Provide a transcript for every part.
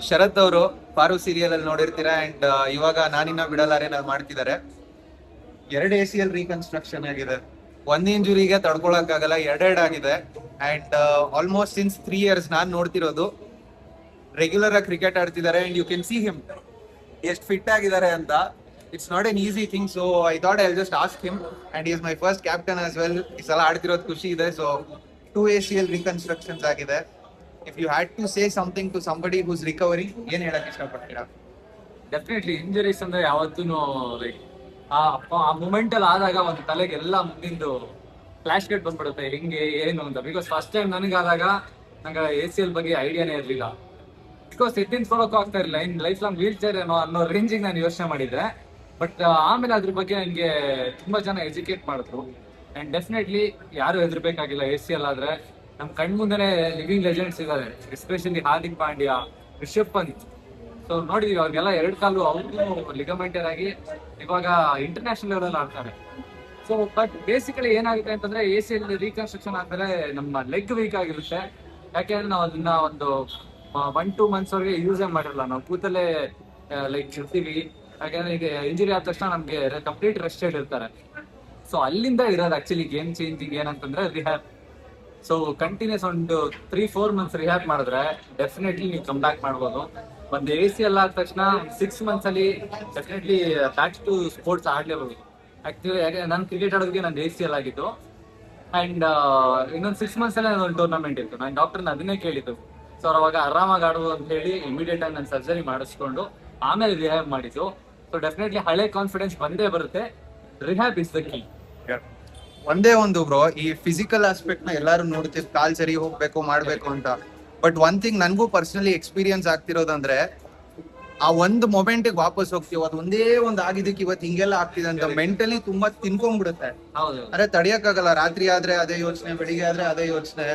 ಶರತ್ ಅವರು ಪಾರು ಸೀರಿಯಲ್ ಅಲ್ಲಿ ನೋಡಿರ್ತೀರಾ. ಅಂಡ್ ಇವಾಗ ನಾನಿನ್ನ ಬಿಡಲಾರೆ ಮಾಡ್ತಿದ್ದಾರೆ. 2 ACL ರೀಕನ್ಸ್ಟ್ರಕ್ಷನ್ ಆಗಿದೆ. ಒಂದ್ ಇಂಜುರಿಗೆ ತಡ್ಕೊಳಕ್ಕಾಗಲ್ಲ, ಎರಡೆರಡು ಆಗಿದೆ. ಅಂಡ್ ಆಲ್ಮೋಸ್ಟ್ ಸಿನ್ಸ್ 3 years ನಾನ್ ನೋಡ್ತಿರೋದು. ರೆಗ್ಯುಲರ್ ಆಗಿ ಕ್ರಿಕೆಟ್ ಆಡ್ತಿದ್ದಾರೆ. And you can see him ಎಷ್ಟು ಫಿಟ್ ಆಗಿದ್ದಾರೆ ಅಂತ. It's not an easy thing. So I thought I just ask him. And is my first captain as well. ಈ ಸಲ ಆಡ್ತಿರೋದು ಖುಷಿ ಇದೆ. ಸೊ 2 ACL ರೀಕನ್ಸ್ಟ್ರಕ್ಷನ್ಸ್ ಆಗಿದೆ. If you had to say something to somebody whose recovery, ಏನ್ ಹೇಳಕ್ ಇಷ್ಟಪಡ್ತೀರಾ? Definitely injuries ಅಂದ್ರೆ ಯಾವತ್ತೂ ಲೈಕ್ ಆ ಮೂಮೆಂಟ್ ಅಲ್ಲಿ ಆದಾಗ ಒಂದು ತಲೆಗೆಲ್ಲ ಮುಂದಿಂದು ಫ್ಲಾಶ್ ಗೇಟ್ ಬಂದ್ಬಿಡುತ್ತೆ, ಹೆಂಗೆ ಏನು ಅಂತ. ಬಿಕಾಸ್ ಫಸ್ಟ್ ಟೈಮ್ ನನಗಾದಾಗ ನಂಗೆ ACL ಬಗ್ಗೆ ಐಡಿಯಾನೇ ಇರಲಿಲ್ಲ. ಬಿಕಾಸ್ ಎತ್ತಿನ್ಸ್ಕೊಳಕ್ಕೂ ಆಗ್ತಾ ಇರಲಿಲ್ಲ. In life long wheel chair ಏನೋ ಅನ್ನೋ ರೇಂಜಿಗೆ ನಾನು ಯೋಚನೆ ಮಾಡಿದ್ದೆ. ಬಟ್ ಆಮೇಲೆ ಅದ್ರ ಬಗ್ಗೆ ನನಗೆ ತುಂಬಾ ಜನ ಎಜುಕೇಟ್ ಮಾಡಿದ್ರು. ಅಂಡ್ ಡೆಫಿನೆಟ್ಲಿ ಯಾರು ಹೆದರ್ಬೇಕಾಗಿಲ್ಲ. ACL ಆದ್ರೆ ನಮ್ ಕಣ್ ಮುಂದೆನೆ ಲಿವಿಂಗ್ ಲೆಜೆಂಡ್ಸ್ ಇದ್ದಾರೆ. ಎಸ್ಪೆಷಲಿ ಹಾರ್ದಿಕ್ ಪಾಂಡ್ಯ, ರಿಷಬ್ ಪಂತ್. ಸೊ ನೋಡಿದೀವಿ ಅವ್ರಿಗೆಲ್ಲ 2 ಕಾಲು ಅವ್ರಿಗೂ ಲಿಗಮೆಂಟರ್ ಆಗಿ ಇವಾಗ ಇಂಟರ್ನ್ಯಾಷನಲ್ ಲೆವೆಲ್ ಆಡ್ತಾರೆ. ಸೊ ಬಟ್ ಬೇಸಿಕಲಿ ಏನಾಗುತ್ತೆ ಅಂತಂದ್ರೆ ACL ರೀಕನ್ಸ್ಟ್ರಕ್ಷನ್ ಆದ್ಮೇಲೆ ನಮ್ಮ ಲೆಗ್ ವೀಕ್ ಆಗಿರುತ್ತೆ. ಯಾಕೆಂದ್ರೆ ನಾವು ಅದನ್ನ ಒಂದು 1-2 months ವರೆಗೆ ಯೂಸೇ ಮಾಡಿರಲ್ಲ. ನಾವು ಕೂತಲ್ಲೇ ಲೈಕ್ ಇರ್ತೀವಿ. ಯಾಕೆಂದ್ರೆ ಈಗ ಇಂಜುರಿ ಆದ ತಕ್ಷಣ ನಮ್ಗೆ ಕಂಪ್ಲೀಟ್ ರೆಸ್ಟ್ ಇರ್ತಾರೆ. ಸೊ ಅಲ್ಲಿಂದ ಇರೋದು ಆಕ್ಚುಲಿ ಗೇಮ್ ಚೇಂಜಿಂಗ್ ಏನಂತಂದ್ರೆ ರಿಹ್ಯಾಬ್. ಸೊ ಕಂಟಿನ್ಯೂಸ್ ಒಂದು 3-4 months ರಿಹ್ಯಾಬ್ ಮಾಡಿದ್ರೆ ಡೆಫಿನೆಟ್ಲಿ ನೀವು ಕಮ್ ಬ್ಯಾಕ್ ಮಾಡ್ಬೋದು. ಒಂದು ACL ಆದ ತಕ್ಷಣ 6 months ಅಲ್ಲಿ ಡೆಫಿನೆಟ್ಲಿ ಬ್ಯಾಕ್ ಟು ಸ್ಪೋರ್ಟ್ಸ್ ಆಡ್ಲೇಬಹುದು. ಆಕ್ಚುಲಿ ಯಾಕೆ ನಾನು ಕ್ರಿಕೆಟ್ ಆಡೋದಕ್ಕೆ ನಂದು ACL ಆಗಿತ್ತು. ಅಂಡ್ ಇನ್ನೊಂದು 6 months ಅಲ್ಲೇ ಒಂದು ಟೂರ್ನಮೆಂಟ್ ಇತ್ತು. ನಾನು ಡಾಕ್ಟರ್ನ ಅದನ್ನೇ ಕೇಳಿದ್ದು. ಸೊ ಅವಾಗ ಆರಾಮಾಗಿ ಆಡುವುದು ಅಂತ ಹೇಳಿ ಇಮಿಡಿಯೇಟ್ ಆಗಿ ನಾನು ಸರ್ಜರಿ ಮಾಡಿಸ್ಕೊಂಡು ಆಮೇಲೆ ರಿಹ್ಯಾಬ್ ಮಾಡಿದ್ದು. ಸೊ ಡೆಫಿನೆಟ್ಲಿ ಹಳೆ ಕಾನ್ಫಿಡೆನ್ಸ್ ಬಂದೇ ಬರುತ್ತೆ. Rehab is the key. ಒಂದೇ ಒಂದು ಬ್ರೋ, ಈ ಫಿಸಿಕಲ್ ಆಸ್ಪೆಕ್ಟ್ ನ ಎಲ್ಲಾರು ನೋಡ್ತೀವಿ, ಕಾಲ್ ಸರಿ ಹೋಗ್ಬೇಕು ಮಾಡ್ಬೇಕು ಅಂತ. ಬಟ್ ಒನ್ ಥಿಂಗ್ ನನ್ಗೂ ಪರ್ಸನಲಿ ಎಕ್ಸ್ಪೀರಿಯನ್ಸ್ ಆಗ್ತಿರೋದಂದ್ರೆ, ಆ ಒಂದು ಮೊಮೆಂಟ್ ವಾಪಸ್ ಹೋಗ್ತೀವಿ. ಅದು ಒಂದೇ ಒಂದು ಆಗಿದ್ದಕ್ಕೆ ಇವತ್ತು ಹಿಂಗೆಲ್ಲ ಆಗ್ತಿದೆ ಅಂತ ಮೆಂಟಲಿ ತುಂಬಾ ತಿನ್ಕೊಂಡ್ಬಿಡುತ್ತೆ. ಹೌದು, ಅರೆ ತಡಿಯಕ್ಕಾಗಲ್ಲ. ರಾತ್ರಿ ಆದ್ರೆ ಅದೇ ಯೋಚನೆ, ಬೆಳಿಗ್ಗೆ ಆದ್ರೆ ಅದೇ ಯೋಚನೆ.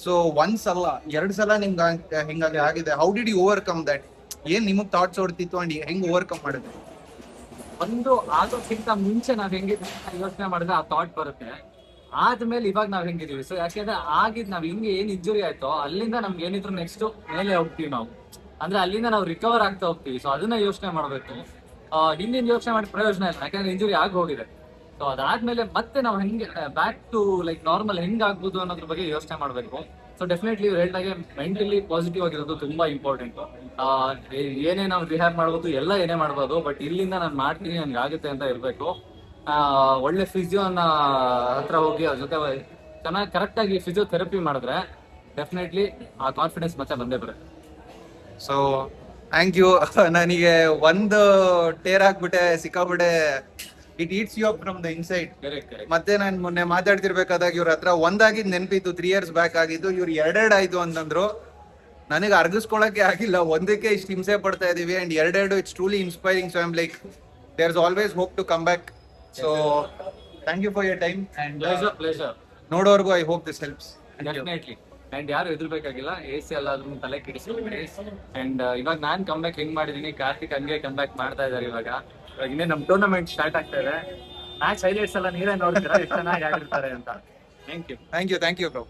ಸೊ ಒಂದ್ಸಲ 2 ಸಲ ನಿಮ್ಗೆ ಹಿಂಗಾಗಿ ಆಗಿದೆ. How did you overcome that? ಏನ್ ನಿಮಗ್ ಥಾಟ್ಸ್ ಓಡ್ತಿತ್ತು ಅಂಡ್ ಹೆಂಗ್ ಓವರ್ಕಮ್ ಮಾಡಿದ್ರಿ? ಒಂದು ಆಗೋಕ್ಕಿಂತ ಮುಂಚೆ ನಾವ್ ಹೆಂಗಿದ್ವಿ ಯೋಚನೆ ಮಾಡಿದ್ರೆ ಆ ಥಾಟ್ ಬರುತ್ತೆ. ಆದ್ಮೇಲೆ ಇವಾಗ ನಾವ್ ಹೆಂಗಿದೀವಿ. ಸೊ ಯಾಕೆಂದ್ರೆ ಆಗಿದ್ ನಾವ್ ಹಿಂಗೆ ಏನ್ ಇಂಜುರಿ ಆಯ್ತೋ ಅಲ್ಲಿಂದ ನಮ್ಗೆ ಏನಿದ್ರು ನೆಕ್ಸ್ಟ್ ಮೇಲೆ ಹೋಗ್ತೀವಿ ನಾವು. ಅಂದ್ರೆ ಅಲ್ಲಿಂದ ನಾವು ರಿಕವರ್ ಆಗ್ತಾ ಹೋಗ್ತೀವಿ. ಸೊ ಅದನ್ನ ಯೋಚನೆ ಮಾಡ್ಬೇಕು. ಹಿಂದಿನ ಯೋಚನೆ ಮಾಡಿ ಪ್ರಯೋಜನ ಇಲ್ಲ, ಯಾಕಂದ್ರೆ ಇಂಜುರಿ ಆಗಿ ಹೋಗಿದೆ. ಸೊ ಅದಾದ್ಮೇಲೆ ಮತ್ತೆ ನಾವು ಹೆಂಗೆ ಬ್ಯಾಕ್ ಟು ಲೈಕ್ ನಾರ್ಮಲ್ ಹೆಂಗ್ ಆಗ್ಬೋದು ಅನ್ನೋದ್ರ ಬಗ್ಗೆ ಯೋಚನೆ ಮಾಡ್ಬೇಕು. ಸೊ ಡೆಫಿನೆಟ್ಲಿ ಇವ್ರು ಹೇಳ್ದಾಗೆ ಮೆಂಟಲಿ ಪಾಸಿಟಿವ್ ಆಗಿರೋದು ತುಂಬಾ ಇಂಪಾರ್ಟೆಂಟ್. ಏನೇ ನಾವು ರಿಹ್ಯಾಬ್ ಮಾಡ್ಬೋದು, ಎಲ್ಲ ಏನೇ ಮಾಡ್ಬೋದು, ಬಟ್ ಇಲ್ಲಿಂದ ನಾನು ಮಾಡ್ತೀನಿ, ನನ್ಗೆ ಆಗುತ್ತೆ ಅಂತ ಇರಬೇಕು. ಒಳ್ಳೆ ಫಿಸಿಯೋನ ಹತ್ರ ಹೋಗಿ ಅದ್ರ ಜೊತೆ ಚೆನ್ನಾಗಿ ಕರೆಕ್ಟ್ ಆಗಿ ಫಿಸಿಯೋಥೆರಪಿ ಮಾಡಿದ್ರೆ ಡೆಫಿನೆಟ್ಲಿ ಆ ಕಾನ್ಫಿಡೆನ್ಸ್ ಮತ್ತೆ ಬಂದೇ ಬರುತ್ತೆ. So thank you. ನನಗೆ ಒಂದು ಟೇರ್ ಹಾಕ್ಬಿಟ್ಟೆ, ಸಿಕ್ಕಾಬಿಟ್ಟೆ. It eats you up from the inside. ಮತ್ತೆ ನಾನು ಮೊನ್ನೆ ಮಾತಾಡ್ತಿರ್ಬೇಕಾದಾಗ ಇವ್ರ ಹತ್ರ ಒಂದಾಗಿದ್ ನೆನಪಿತ್ತು, 3 years ಬ್ಯಾಕ್ ಆಗಿದ್ದು. ಇವ್ರು 2 ಆಯ್ತು ಅಂತಂದ್ರು. ನನಗೆ ಅರ್ಗಿಸ್ಕೊಳಕ್ಕೆ ಆಗಿಲ್ಲ. ಒಂದಕ್ಕೆ ಇಷ್ಟು ಹಿಂಸೆ ಪಡ್ತಾ ಇದೀವಿ. And 2 it's truly inspiring. So I am like there is always hope to come back. So thank you for your time. And pleasure. ನೋಡೋರ್ಗು I hope this helps. Definitely. And ಯಾರು ಹೆದರ್ಬೇಕಾಗಿಲ್ಲ. ACL ಆದ್ರೂ ತಲೆ ಕೆಡಿಸ್ಕೊಂಡ್ಬಿಡಿ. ಅಂಡ್ ಇವಾಗ ನಾನ್ come back ಹೆಂಗ್ ಮಾಡಿದೀನಿ, ಕಾರ್ತಿಕ್ ಹಂಗೆ come back ಮಾಡ್ತಾ ಇದಾರೆ. ಇವಾಗ ಇನ್ನೇ ನಮ್ ಟೂರ್ನಮೆಂಟ್ ಸ್ಟಾರ್ಟ್ ಆಗ್ತಾ ಇದೆ. ಮ್ಯಾಚ್ ಹೈಲೈಟ್ಸ್ ಎಲ್ಲ ನೀವೇ ನೋಡ್ತೀರಾ ಎಷ್ಟು ಚೆನ್ನಾಗಿ ಆಡಿರ್ತಾರೆ ಅಂತ. Thank you bro.